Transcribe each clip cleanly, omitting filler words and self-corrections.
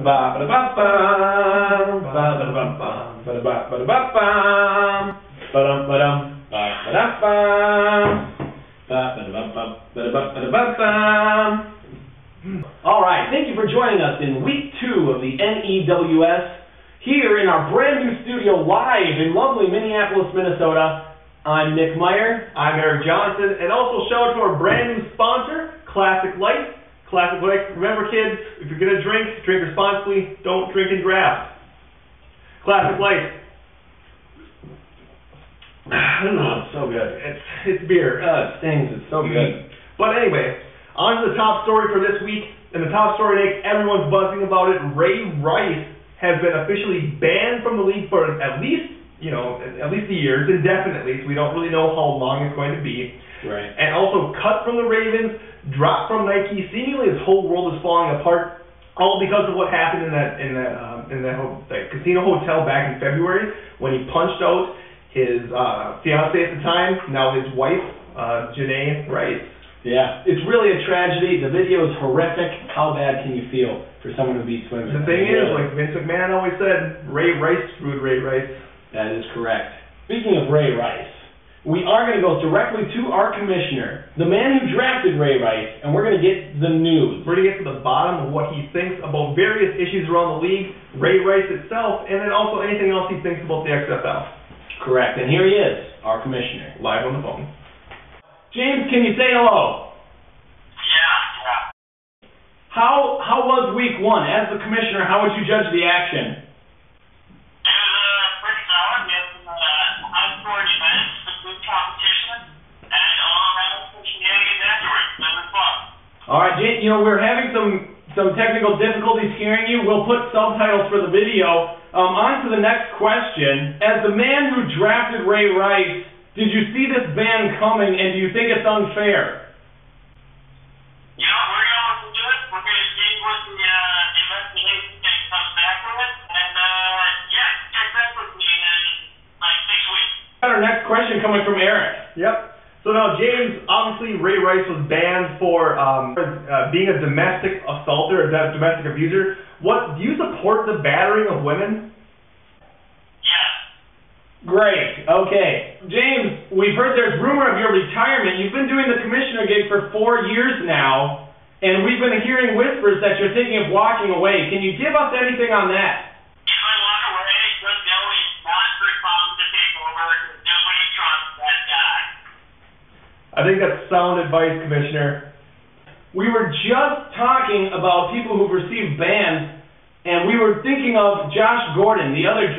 All right, thank you for joining us in week 2 of the N.E.W.S. here in our brand new studio live in lovely Minneapolis, Minnesota. I'm Nick Meyer. I'm Eric Johnson, and also shout out to our brand new sponsor, Classic Light. Classic Light. Remember, kids, if you're gonna drink responsibly. Don't drink and grab. Classic Light. I don't know, it's so good. It's beer. It stings. It's so good. But anyway, on to the top story for this week. And the top story makes everyone's buzzing about it. Ray Rice has been officially banned from the league for at least a year, indefinitely. So we don't really know how long it's going to be. Right. And also cut from the Ravens, dropped from Nike. Seemingly his whole world is falling apart, all because of what happened in that casino hotel back in February when he punched out his fiance at the time, now his wife, Janae Rice. Yeah, it's really a tragedy. The video is horrific. How bad can you feel for someone who beats women? The thing is, like Vince McMahon always said, Ray Rice screwed Ray Rice. That is correct. Speaking of Ray Rice, we are going to go directly to our commissioner, the man who drafted Ray Rice, and we're going to get the news. We're going to get to the bottom of what he thinks about various issues around the league, Ray Rice itself, and then also anything else he thinks about the XFL. Correct, and here he is, our commissioner. Live on the phone. James, can you say hello? Yeah. How was week 1? As the commissioner, how would you judge the action? It was pretty solid. We had some high-scoring events, some good competition, and all around some shenanigans afterwards. It was fun. All right, James, we're having some technical difficulties hearing you. We'll put subtitles for the video. On to the next question. As the man who drafted Ray Rice, did you see this ban coming, and do you think it's unfair? We're going to look into it. We're going to see what the investigation comes back with it, and check back with me in like 6 weeks. Our next question coming from Eric. Yep. So now, James, obviously Ray Rice was banned for being a domestic assaulter, a domestic abuser. Do you support the battering of women? Yes. Great. Okay. James, we've heard there's rumor of your retirement. You've been doing the commissioner gig for 4 years now, and we've been hearing whispers that you're thinking of walking away. Can you give us anything on that? If I walk away, just know it's not for Tom to take over, because nobody trusts that guy. I think that's sound advice, Commissioner. We were just talking about people who've received bans, and we were thinking of Josh Gordon, the other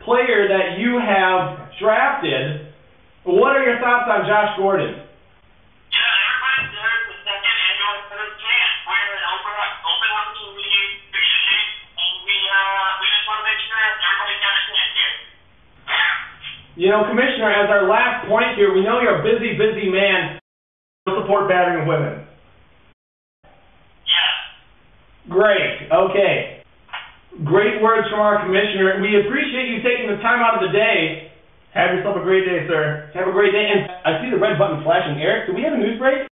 player that you have drafted. What are your thoughts on Josh Gordon? Everybody deserves the second annual third chance. We're an open opportunity community, and we just want to make sure everybody's got a chance here. Commissioner, as our last point here, we know you're a busy man. Support battering of women. Yes. Great. Okay. Great words from our commissioner. We appreciate you taking the time out of the day. Have yourself a great day, sir. Have a great day. And I see the red button flashing. Eric, do we have a news break?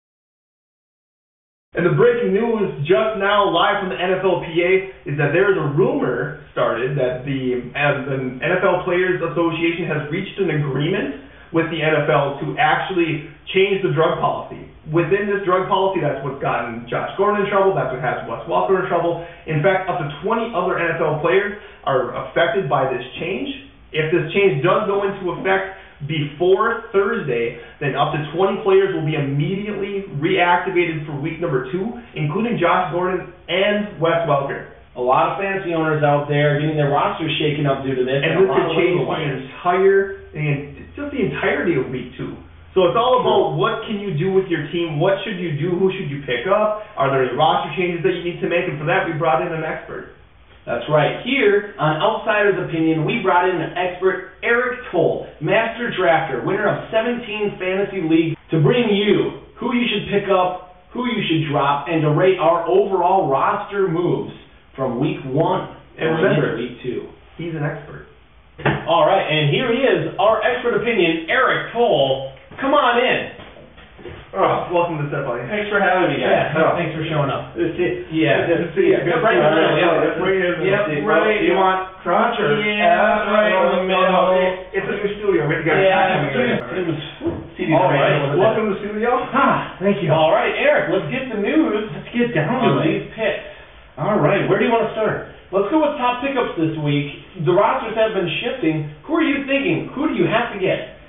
And the breaking news just now, live from the NFLPA, is that there is a rumor started that the NFL Players Association has reached an agreement with the NFL to actually change the drug policy. Within this drug policy, that's what's gotten Josh Gordon in trouble, that's what has Wes Welker in trouble. In fact, up to 20 other NFL players are affected by this change. If this change does go into effect before Thursday, then up to 20 players will be immediately reactivated for week number 2, including Josh Gordon and Wes Welker. A lot of fantasy owners out there getting their rosters shaken up due to this. And this could change the entirety of week 2. So it's all about what can you do with your team, what should you do, who should you pick up, are there any roster changes that you need to make, and for that we brought in an expert. That's right. Here on Outsider's Opinion, we brought in an expert, Eric Toll, master drafter, winner of 17 fantasy leagues, to bring you who you should pick up, who you should drop, and to rate our overall roster moves from week 1 and remember, week 2. He's an expert. All right, and here he is, our expert opinion, Eric Toll. Come on in. Oh, welcome to the set, buddy. Thanks for having me, guys. Thanks for showing up. Good to see you. Yeah. Good to see you. Right in the middle, Yep, right. You want crotch or Yeah, right in the middle. It's a new studio. We got All right. Welcome to the studio. Thank you. All right, Eric, let's get the news. Let's get down to these picks. All right, where do you want to start? Let's go with top pickups this week. The rosters have been shifting. Who are you thinking? Who do you have to get?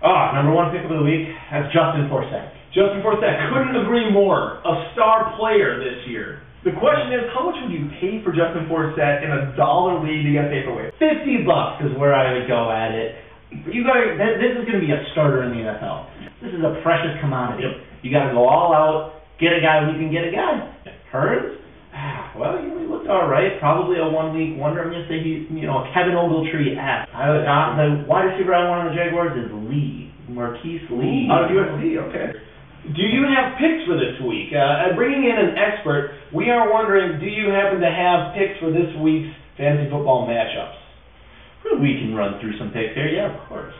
Number one pickup of the week, that's Justin Forsett. Justin Forsett, couldn't agree more. A star player this year. The question is, how much would you pay for Justin Forsett in a dollar league to get paperweight? $50 is where I would go at it. This is going to be a starter in the NFL. This is a precious commodity. You got to go all out, get a guy who can get a guy. Hearns? Well, he looked all right. Probably a 1 week wonder. I'm going to say he's, a Kevin Ogletree-esque. The wide receiver I want on the Jaguars is Marquise Lee. Out of USC, okay. Do you have picks for this week? Bringing in an expert, we are wondering, do you happen to have picks for this week's fantasy football matchups? We can run through some picks here. Yeah, of course.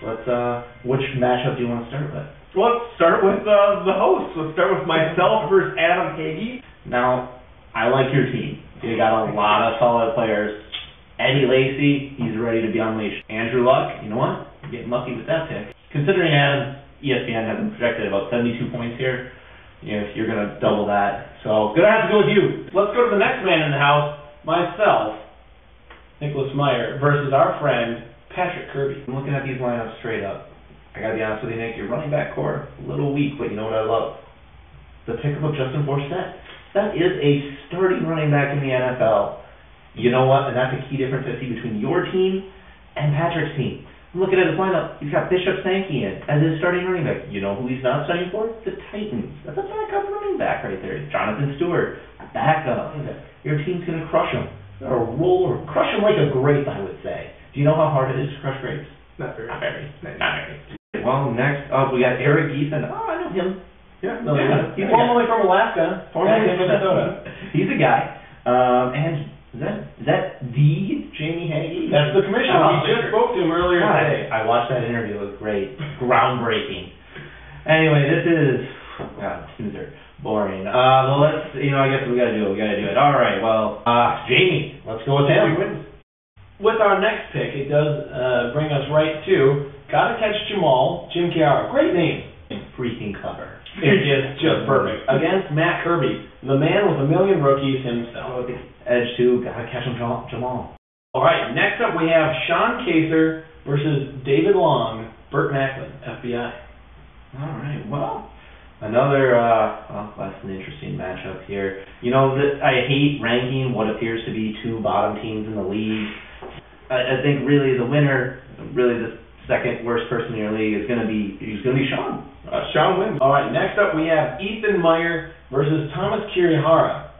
Which matchup do you want to start with? Well, let's start with the host. Let's start with myself versus Adam Hagee. Now, I like your team. You got a lot of solid players. Eddie Lacy, he's ready to be unleashed. Andrew Luck, you know what? You're getting lucky with that pick. Considering ESPN has been projected about 72 points here, you're going to double that. So, gonna have to go with you. Let's go to the next man in the house, myself, Nicholas Meyer, versus our friend, Patrick Kirby. I'm looking at these lineups straight up. I gotta be honest with you, Nick, your running back core, a little weak, but you know what I love? The pickup of Justin Forsett. That is a starting running back in the NFL. You know what? And that's a key difference I see between your team and Patrick's team. I'm looking at his lineup. He's got Bishop Sankey in as his starting running back. You know who he's not starting for? The Titans. That's a backup running back right there. Jonathan Stewart, a backup. Your team's going to crush him. They're a roller. Crush him like a grape, I would say. Do you know how hard it is to crush grapes? Not very. Not very. Well, next up, we got Eric Geeson. Oh, I know him. Yeah, he's formerly from Alaska, formerly from Minnesota. He's a guy. And is that the Jamie Hagee? That's the commissioner. We just spoke to him earlier today. I watched that interview. It was great. Groundbreaking. Anyway, this is snoozer. Boring. Well, let's, I guess we gotta do it. All right, well, Jamie, let's go with him. With our next pick, it does bring us right to Gotta Catch Jamal, Jim Chiara. Great name. Freaking clever. It is just perfect. Against Matt Kirby, the man with a million rookies himself. Edge 2, Gotta Catch him, Jamal. All right, next up we have Sean Kaser versus David Long, Burt Macklin, FBI. All right, well, another less than interesting matchup here. I hate ranking what appears to be two bottom teams in the league. I think really the winner, really the second worst person in your league is going to be Sean. Sean wins. All right, next up we have Ethan Meyer versus Thomas Kirihara.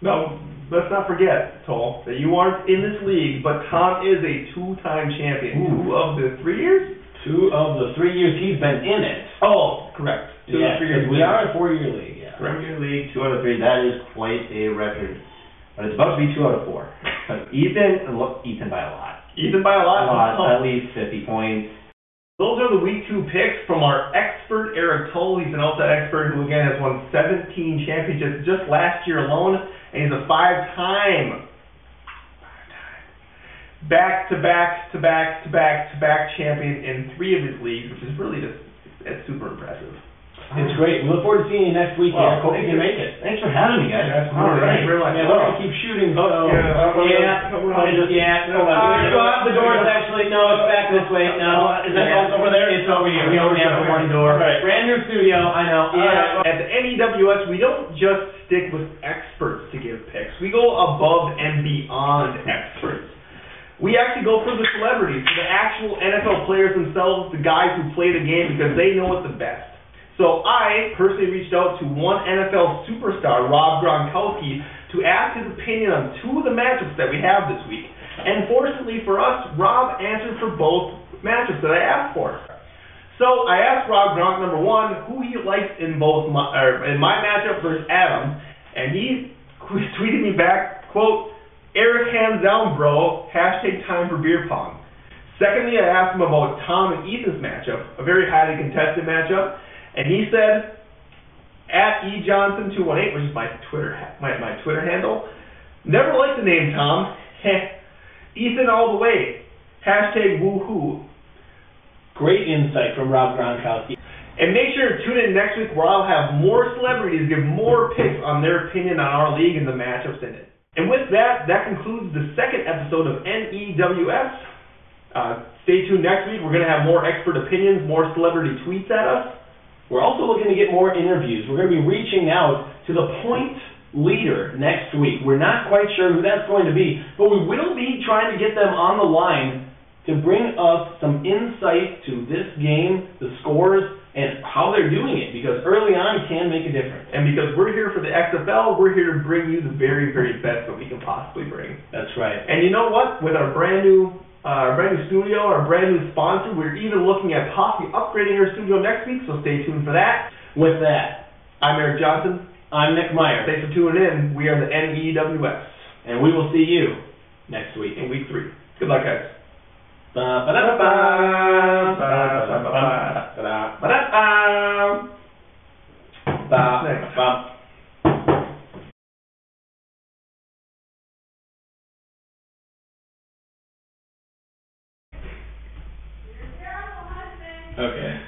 No, let's not forget, Toll, that you aren't in this league, but Tom is a two-time champion. 2 of the 3 years? 2 of the 3 years he's been in it. Oh, correct. 2 of the 3 years. We are a 4-year league, yeah. 4-year league, 2 out of 3. That is quite a record. But it's about to be 2 out of 4. But Ethan by a lot. Ethan by a lot? At least 50 points. Those are the week 2 picks from our expert, Eric Toll. He's an outside expert who, again, has won 17 championships just last year alone, and he's a 5-time back-to-back champion in 3 of his leagues, which is really it's super impressive. It's great. We look forward to seeing you next week. Well, Hope you can make it. Thanks for having me, guys. All right. Yeah, we're going to keep shooting. Hold on. The door's actually, no, it's back this way. No, is that over there? It's over here. We only have one door. Right. Brand new studio, I know. Yeah. At the N.E.W.S, we don't just stick with experts to give picks. We go above and beyond experts. We actually go for the celebrities, for the actual NFL players themselves, the guys who play the game because they know it the best. So I personally reached out to one NFL superstar, Rob Gronkowski, to ask his opinion on 2 of the matchups that we have this week. And fortunately for us, Rob answered for both matchups that I asked for. So I asked Rob Gronk, number 1, who he liked in my matchup versus Adam, and he tweeted me back, quote, Eric hands down, bro, #time for beer pong. Secondly, I asked him about Tom and Ethan's matchup, a very highly contested matchup. And he said, at ejohnson218, which is my Twitter handle. Never liked the name Tom. Ethan all the way. Hashtag woohoo. Great insight from Rob Gronkowski. And make sure to tune in next week where I'll have more celebrities give more picks on their opinion on our league and the matchups in it. And with that, that concludes the second episode of N.E.W.S. Stay tuned next week. We're going to have more expert opinions, more celebrity tweets at us. We're also looking to get more interviews. We're going to be reaching out to the point leader next week. We're not quite sure who that's going to be, but we will be trying to get them on the line to bring us some insight to this game, the scores, and how they're doing it, because early on can make a difference. And because we're here for the XFL, we're here to bring you the very, very best that we can possibly bring. That's right. And you know what? With our brand new studio, our brand new sponsor, we're even looking at possibly upgrading our studio next week, so stay tuned for that. With that, I'm Eric Johnson. I'm Nick Meyer. Thanks for tuning in. We are the N.E.W.S. And we will see you next week. In week 3. Good luck, guys. Okay.